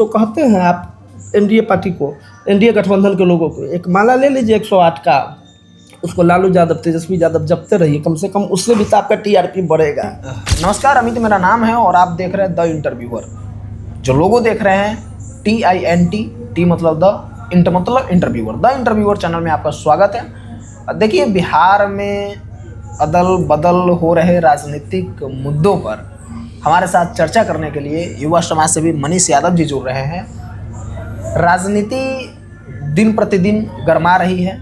तो कहते हैं आप एनडीए पार्टी को, एनडीए गठबंधन के लोगों को एक माला ले लीजिए 108 का, उसको लालू यादव, तेजस्वी यादव जपते रहिए, कम से कम उससे भी तो आपका टीआरपी बढ़ेगा। नमस्कार, अमित मेरा नाम है और आप देख रहे हैं द इंटरव्यूअर। जो लोगो देख रहे हैं TINT, टी मतलब द, इंट मतलब इंटरव्यूअर, द इंटरव्यूअर चैनल में आपका स्वागत है। देखिए, बिहार में अदल बदल हो रहे राजनीतिक मुद्दों पर हमारे साथ चर्चा करने के लिए युवा समाज सेवी मनीष यादव जी जुड़ रहे हैं। राजनीति दिन प्रतिदिन गरमा रही है।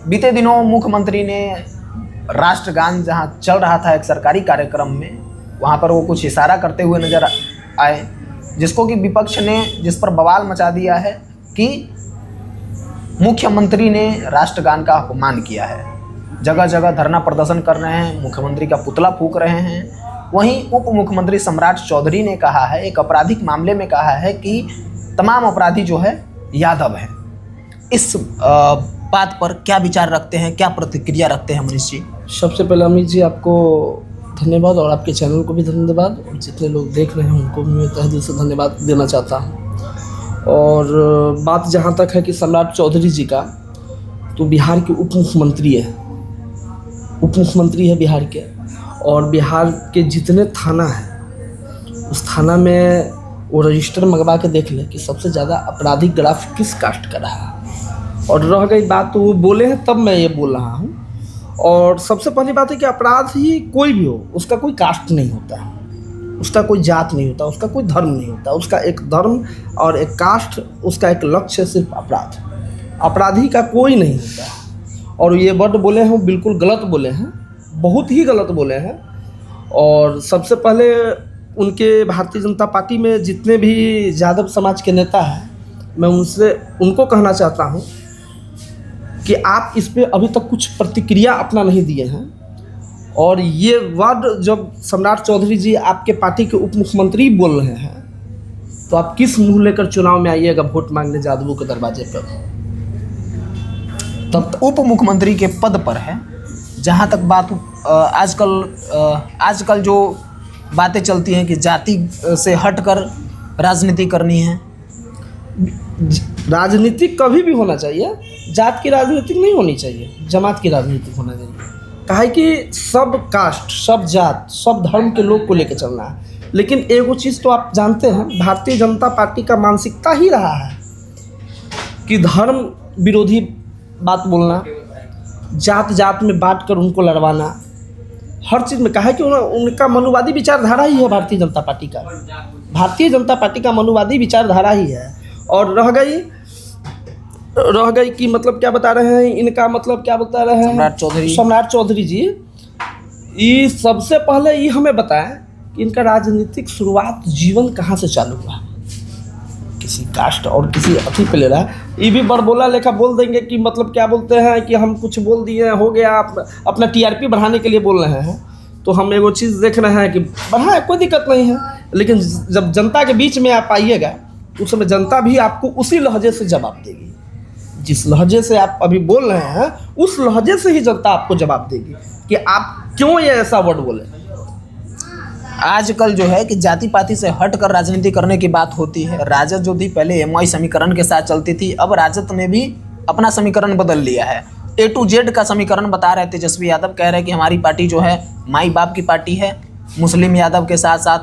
बीते दिनों मुख्यमंत्री ने राष्ट्रगान जहां चल रहा था एक सरकारी कार्यक्रम में, वहां पर वो कुछ इशारा करते हुए नजर आए, जिसको कि विपक्ष ने जिस पर बवाल मचा दिया है कि मुख्यमंत्री ने राष्ट्रगान का अपमान किया है। जगह जगह धरना प्रदर्शन कर रहे हैं, मुख्यमंत्री का पुतला फूंक रहे हैं। वहीं उप मुख्यमंत्री सम्राट चौधरी ने कहा है, एक आपराधिक मामले में कहा है कि तमाम अपराधी जो है यादव हैं। इस बात पर क्या विचार रखते हैं, क्या प्रतिक्रिया रखते हैं मनीष जी? सबसे पहले अमित जी आपको धन्यवाद और आपके चैनल को भी धन्यवाद, और जितने लोग देख रहे हैं उनको भी मैं तहे दिल से धन्यवाद देना चाहता हूँ। और बात जहाँ तक है कि सम्राट चौधरी जी का, तो बिहार के उप मुख्यमंत्री है बिहार के, और बिहार के जितने थाना हैं उस थाना में वो रजिस्टर मंगवा के देख ले कि सबसे ज़्यादा आपराधिक ग्राफ किस कास्ट का रहा। और रह गई बात, तो वो बोले हैं तब मैं ये बोल रहा हूँ। और सबसे पहली बात है कि अपराध ही कोई भी हो, उसका कोई कास्ट नहीं होता है, उसका कोई जात नहीं होता, उसका कोई धर्म नहीं होता, उसका एक धर्म और एक कास्ट, उसका एक लक्ष्य है सिर्फ अपराध। अपराधी का कोई नहीं होता है। और ये वर्ड बोले हैं बिल्कुल गलत बोले हैं, बहुत ही गलत बोले हैं। और सबसे पहले उनके भारतीय जनता पार्टी में जितने भी यादव समाज के नेता हैं, मैं उनको कहना चाहता हूँ कि आप इस पे अभी तक कुछ प्रतिक्रिया अपना नहीं दिए हैं। और ये वर्ड जब सम्राट चौधरी जी आपके पार्टी के उप मुख्यमंत्री बोल रहे हैं, तो आप किस मुंह लेकर चुनाव में आइएगा वोट मांगने यादवों के दरवाजे पर? तब उप मुख्यमंत्री के पद पर है। जहाँ तक बात आजकल जो बातें चलती हैं कि जाति से हटकर राजनीति करनी है। राजनीति कभी भी होना चाहिए, जात की राजनीति नहीं होनी चाहिए, जमात की राजनीति होना चाहिए। कहा है कि सब कास्ट, सब जात, सब धर्म के लोग को लेकर चलना है। लेकिन एगो चीज़ तो आप जानते हैं, भारतीय जनता पार्टी का मानसिकता ही रहा है कि धर्म विरोधी बात बोलना, जात जात में बांट कर उनको लड़वाना, हर चीज़ में। कहा है कि उनका मनुवादी विचारधारा ही है भारतीय जनता पार्टी का। भारतीय जनता पार्टी का मनुवादी विचारधारा ही है। और रह गई कि मतलब क्या बता रहे हैं, इनका मतलब क्या बता रहे हैं सम्राट चौधरी जी, ये सबसे पहले ये हमें बताएं कि इनका राजनीतिक शुरुआत जीवन कहाँ से चालू हुआ। किसी कास्ट और किसी अथी पे ले रहा है, ये भी बड़बोला लेखा बोल देंगे कि मतलब क्या बोलते हैं कि हम कुछ बोल दिए, हो गया, आप अपना TRP बढ़ाने के लिए बोल रहे हैं। तो हम एगो चीज़ देख रहे हैं कि बढ़ाए, कोई दिक्कत नहीं है, लेकिन जब जनता के बीच में आप आइएगा उस समय जनता भी आपको उसी लहजे से जवाब देगी। जिस लहजे से आप अभी बोल रहे हैं उस लहजे से ही जनता आपको जवाब देगी कि आप क्यों ये ऐसा वर्ड बोले। आजकल जो है कि जाति पाति से हटकर राजनीति करने की बात होती है। राजद जो थी पहले MY समीकरण के साथ चलती थी, अब राजद ने भी अपना समीकरण बदल लिया है। A to Z का समीकरण बता रहे तेजस्वी यादव, कह रहे कि हमारी पार्टी जो है माई बाप की पार्टी है, मुस्लिम यादव के साथ साथ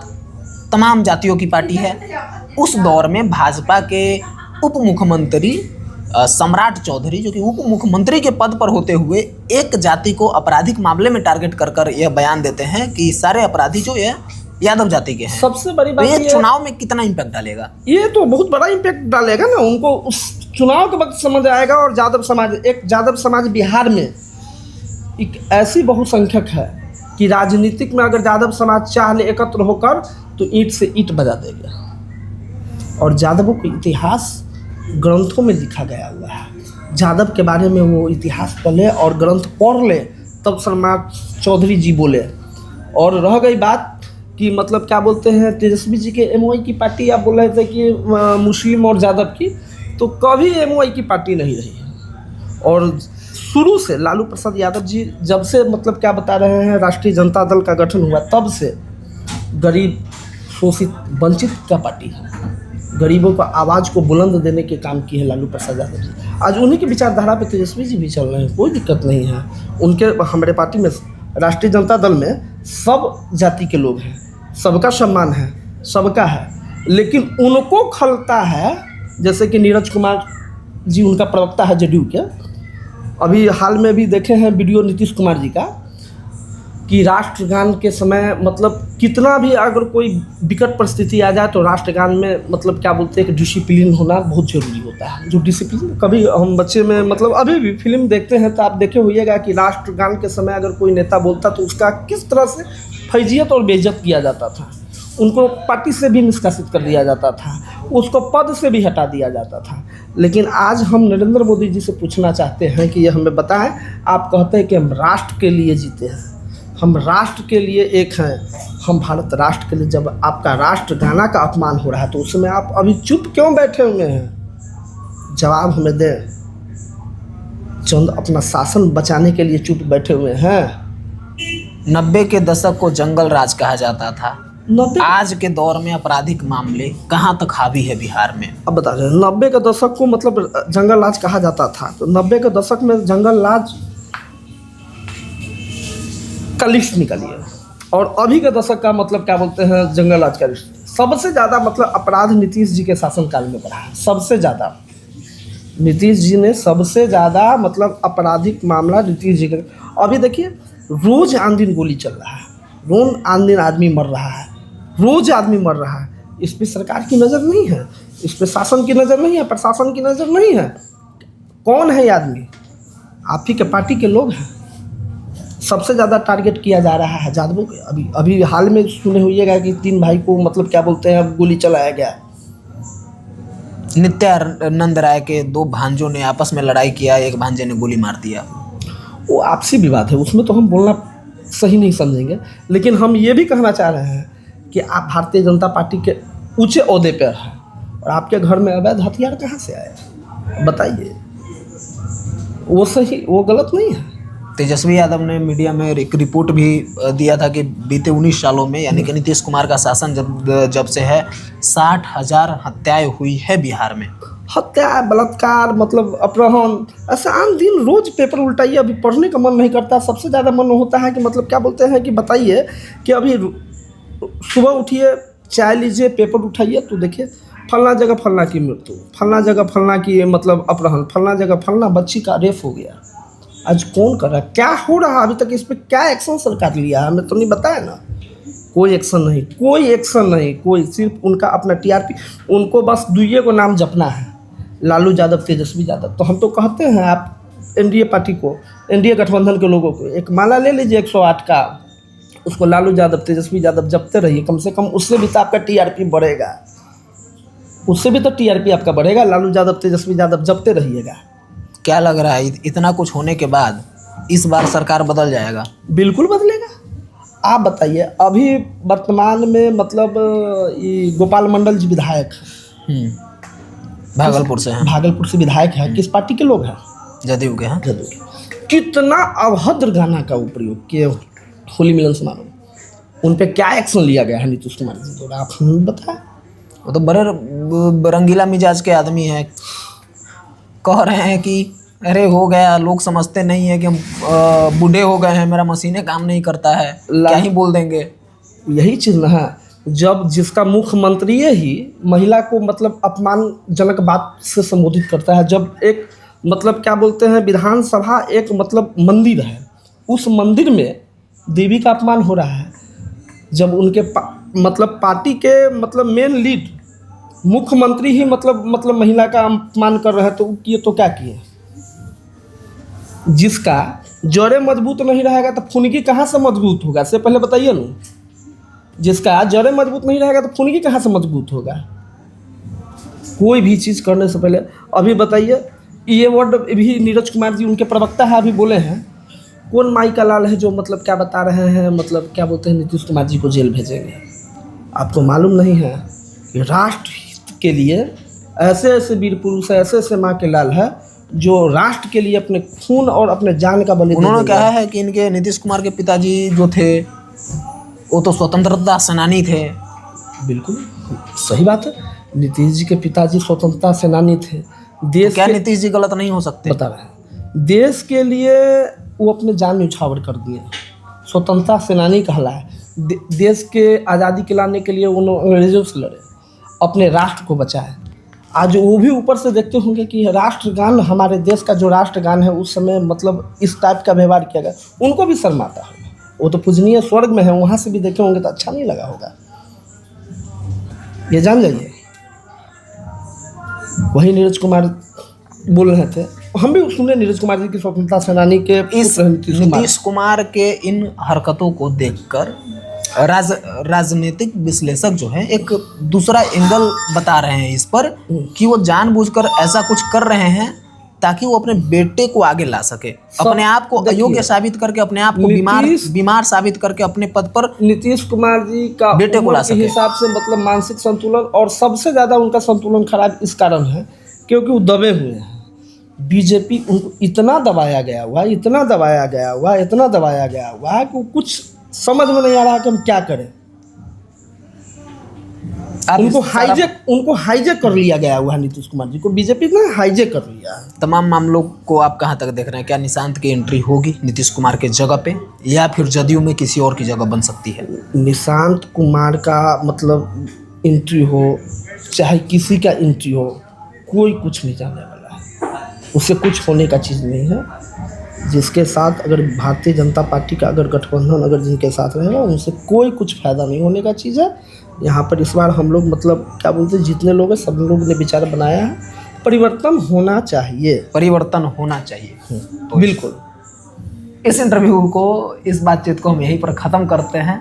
तमाम जातियों की पार्टी है। उस दौर में भाजपा के उप मुख्यमंत्री सम्राट चौधरी, जो कि उप मुख्यमंत्री के पद पर होते हुए एक जाति को आपराधिक मामले में टारगेट कर यह बयान देते हैं कि सारे अपराधी जो है यादव जाति के हैं। सबसे बड़ी बात, तो ये चुनाव में कितना इम्पैक्ट डालेगा? ये तो बहुत बड़ा इम्पैक्ट डालेगा ना। उनको उस चुनाव के वक्त समझ आएगा। और यादव समाज बिहार में एक ऐसी बहुसंख्यक है कि राजनीतिक में अगर यादव समाज चाह ले एकत्र होकर तो ईंट से ईंट बजा देगा। और यादवों का इतिहास ग्रंथों में लिखा गया हुआ है। यादव के बारे में वो इतिहास पढ़े और ग्रंथ पढ़ ले, तब सम्राट चौधरी जी बोले। और रह गई बात कि मतलब क्या बोलते हैं, तेजस्वी जी के MY की पार्टी आप बोल रहे थे कि मुस्लिम और यादव की, तो कभी MY की पार्टी नहीं रही है। और शुरू से लालू प्रसाद यादव जी जब से मतलब क्या बता रहे हैं राष्ट्रीय जनता दल का गठन हुआ, तब से गरीब शोषित वंचित का पार्टी है। गरीबों को आवाज़ को बुलंद देने के काम की है लालू प्रसाद यादव जी। आज उन्हीं की विचारधारा पे तेजस्वी जी भी चल रहे हैं, कोई दिक्कत नहीं है। उनके हमारे पार्टी में राष्ट्रीय जनता दल में सब जाति के लोग हैं, सबका सम्मान है, सबका है, लेकिन उनको खलता है। जैसे कि नीरज कुमार जी उनका प्रवक्ता है जदयू के, अभी हाल में भी देखे हैं वीडियो नीतीश कुमार जी का कि राष्ट्रगान के समय मतलब कितना भी अगर कोई विकट परिस्थिति आ जाए तो राष्ट्रगान में मतलब क्या बोलते हैं कि डिसिप्लिन होना बहुत ज़रूरी होता है। जो डिसिप्लिन कभी हम बच्चे में मतलब अभी भी फिल्म देखते हैं तो आप देखे होइएगा कि राष्ट्रगान के समय अगर कोई नेता बोलता तो उसका किस तरह से फैजियत और बेइज्जत किया जाता था। उनको पार्टी से भी निष्कासित कर दिया जाता था, उसको पद से भी हटा दिया जाता था। लेकिन आज हम नरेंद्र मोदी जी से पूछना चाहते हैं कि ये हमें बताएं, आप कहते हैं कि हम राष्ट्र के लिए जीते हैं, हम राष्ट्र के लिए एक हैं, हम भारत राष्ट्र के लिए। जब आपका राष्ट्रगाना का अपमान हो रहा है तो उसमें आप अभी चुप क्यों बैठे हुए हैं? जवाब हमें दें। चंद अपना शासन बचाने के लिए चुप बैठे हुए हैं। 90 के दशक को जंगल राज कहा जाता था। 90 आज के दौर में आपराधिक मामले कहाँ तक हावी है बिहार में? अब बता रहे हैं 90 के दशक को मतलब जंगल राज कहा जाता था, तो 90 के दशक में जंगल राज का लिस्ट निकालिए और अभी के दशक का मतलब क्या बोलते हैं जंगल राज का लिस्ट। सबसे ज़्यादा मतलब अपराध नीतीश जी के शासनकाल में बढ़ा है, सबसे ज़्यादा। नीतीश जी ने सबसे ज़्यादा मतलब आपराधिक मामला नीतीश जी का। अभी देखिए रोज़ आन दिन गोली चल रहा है, रोज़ आन दिन आदमी मर रहा है, रोज़ आदमी मर रहा है। इस पर सरकार की नज़र नहीं है, इस पर शासन की नज़र नहीं है, प्रशासन की नज़र नहीं है। कौन है ये आदमी? आप ही के पार्टी के लोग हैं। सबसे ज़्यादा टारगेट किया जा रहा है यादवों को। अभी हाल में सुने होइएगा कि 3 भाई को मतलब क्या बोलते हैं गोली चलाया गया। नित्यानंद राय के 2 भांजों ने आपस में लड़ाई किया, एक भांजे ने गोली मार दिया। वो आपसी विवाद है, उसमें तो हम बोलना सही नहीं समझेंगे। लेकिन हम ये भी कहना चाह रहे हैं कि आप भारतीय जनता पार्टी के ऊंचे ओहदे पर हैं और आपके घर में अवैध हथियार कहाँ से आए बताइए? वो सही, वो गलत नहीं है। तेजस्वी यादव ने मीडिया में एक रिपोर्ट भी दिया था कि बीते 19 सालों में यानी कि नीतीश कुमार का शासन जब से है 60,000 हत्याएं हुई है बिहार में। हत्या, बलात्कार, मतलब अपहरण, ऐसा आम दिन रोज पेपर उल्टाइए। अभी पढ़ने का मन नहीं करता, सबसे ज़्यादा मन होता है कि मतलब क्या बोलते हैं कि बताइए कि अभी सुबह उठिए, चाय लीजिए, पेपर उठाइए तो देखिए फलना जगह फलना की मृत्यु, फलना जगह फलना की मतलब अपहरण, फलना जगह फलना बच्ची का रेप हो गया। आज कौन कर रहा है, क्या हो रहा है? अभी तक इस पर क्या एक्शन सरकार लिया है हमें तो नहीं बताया ना। कोई एक्शन नहीं, कोई एक्शन नहीं, कोई। सिर्फ उनका अपना टीआरपी, उनको बस दुइये को नाम जपना है, लालू यादव, तेजस्वी यादव। तो हम तो कहते हैं आप एनडीए पार्टी को, एनडीए गठबंधन के लोगों को एक माला ले लीजिए 108 का, उसको लालू यादव, तेजस्वी यादव जपते रहिए। कम से कम उससे भी तो आपका टीआरपी बढ़ेगा, उससे भी तो टीआरपी आपका बढ़ेगा। लालू यादव, तेजस्वी यादव जपते रहिएगा। क्या लग रहा है इतना कुछ होने के बाद इस बार सरकार बदल जाएगा? बिल्कुल बदलेगा। आप बताइए, अभी वर्तमान में मतलब ये गोपाल मंडल जी विधायक हैं, भागलपुर से हैं। भागलपुर से विधायक है। किस पार्टी के लोग हैं? जदयू के हैं। जदयू के। कितना अभद्र गाना का प्रयोग किए होली मिलन समारोह में, उन पे क्या एक्शन लिया गया है नीतीश कुमार जी द्वारा, आप हमें बताएं। वो तो बड़े रंगीला मिजाज के आदमी हैं, कह रहे हैं कि अरे हो गया, लोग समझते नहीं है कि हम बूढ़े हो गए हैं, मेरा मशीनें काम नहीं करता है, क्या ही बोल देंगे। यही चीज़ ना है, जब जिसका मुख्यमंत्री ही महिला को मतलब अपमानजनक बात से संबोधित करता है, जब एक मतलब क्या बोलते हैं विधानसभा एक मतलब मंदिर है, उस मंदिर में देवी का अपमान हो रहा है, जब उनके मतलब पार्टी के मतलब मेन लीड मुख्यमंत्री ही मतलब महिला का अपमान कर रहे हैं, तो किए तो क्या किए? जिसका जड़ें मजबूत नहीं रहेगा तो फुनगी कहाँ से मजबूत होगा? से पहले बताइए ना। जिसका जड़ें मजबूत नहीं रहेगा तो फुनगी कहाँ से मजबूत होगा? कोई भी चीज़ करने से पहले अभी बताइए, ये वर्ड भी नीरज कुमार जी उनके प्रवक्ता है अभी बोले हैं, कौन माई का लाल है जो मतलब क्या बता रहे हैं, मतलब क्या बोलते हैं नीतीश कुमार जी को जेल भेजेंगे। आपको मालूम नहीं है कि राष्ट्र हित के लिए ऐसे ऐसे वीर पुरुष, ऐसे ऐसे माँ के लाल है जो राष्ट्र के लिए अपने खून और अपने जान का बलिदान। उन्होंने कहा है कि इनके नीतीश कुमार के पिताजी जो थे वो तो स्वतंत्रता सेनानी थे, बिल्कुल सही बात है। नीतीश जी के पिताजी स्वतंत्रता सेनानी थे। देश क्या के नीतीश जी गलत नहीं हो सकते? बता रहे हैं, देश के लिए वो अपने जान न्यौछावर कर दिए, स्वतंत्रता सेनानी कहलाए। देश के आज़ादी दिलाने के लिए उन्होंने अंग्रेजों से लड़े, अपने राष्ट्र को बचाए। आज वो भी ऊपर से देखते होंगे कि राष्ट्रगान, हमारे देश का जो राष्ट्रगान है उस समय मतलब इस टाइप का व्यवहार किया गया, उनको भी शर्म आता होगा। वो तो पूजनीय स्वर्ग में है, वहाँ से भी देखे होंगे तो अच्छा नहीं लगा होगा, ये जान जाइए। वही नीरज कुमार बोल रहे थे, हम भी सुने नीरज कुमार जी की स्वतंत्रता सेनानी के इस पुत्र नीतीश कुमार के इन हरकतों को देखकर राजनीतिक विश्लेषक जो है एक दूसरा एंगल बता रहे हैं इस पर कि वो जानबूझकर ऐसा कुछ कर रहे हैं ताकि वो अपने बेटे को आगे ला सके, अपने आप को अयोग्य साबित करके, अपने आप को बीमार साबित करके अपने पद पर नीतीश कुमार जी का बेटे को ला के हिसाब से मतलब मानसिक संतुलन, और सबसे ज़्यादा उनका संतुलन खराब इस कारण है क्योंकि वो दबे हुए हैं। बीजेपी उनको इतना दबाया गया हुआ, इतना दबाया गया हुआ, इतना दबाया गया हुआ है कि वो कुछ समझ में नहीं आ रहा कि हम क्या करें। उनको हाईजेक कर लिया गया हुआ है। नीतीश कुमार जी को बीजेपी ने हाईजेक कर लिया है। तमाम मामलों को आप कहाँ तक देख रहे हैं? क्या निशांत की एंट्री होगी नीतीश कुमार के जगह पे, या फिर जदयू में किसी और की जगह बन सकती है? निशांत कुमार का मतलब एंट्री हो चाहे किसी का एंट्री हो, कोई कुछ नहीं जाने वाला है, उससे कुछ होने का चीज़ नहीं है। जिसके साथ अगर भारतीय जनता पार्टी का अगर गठबंधन अगर जिनके साथ रहेगा उनसे कोई कुछ फ़ायदा नहीं होने का चीज़ है। यहाँ पर इस बार हम लोग मतलब क्या बोलते हैं, जितने लोग हैं सब लोग ने विचार बनाया है, परिवर्तन होना चाहिए, परिवर्तन होना चाहिए। तो बिल्कुल इस इंटरव्यू को, इस बातचीत को हम यहीं पर ख़त्म करते हैं।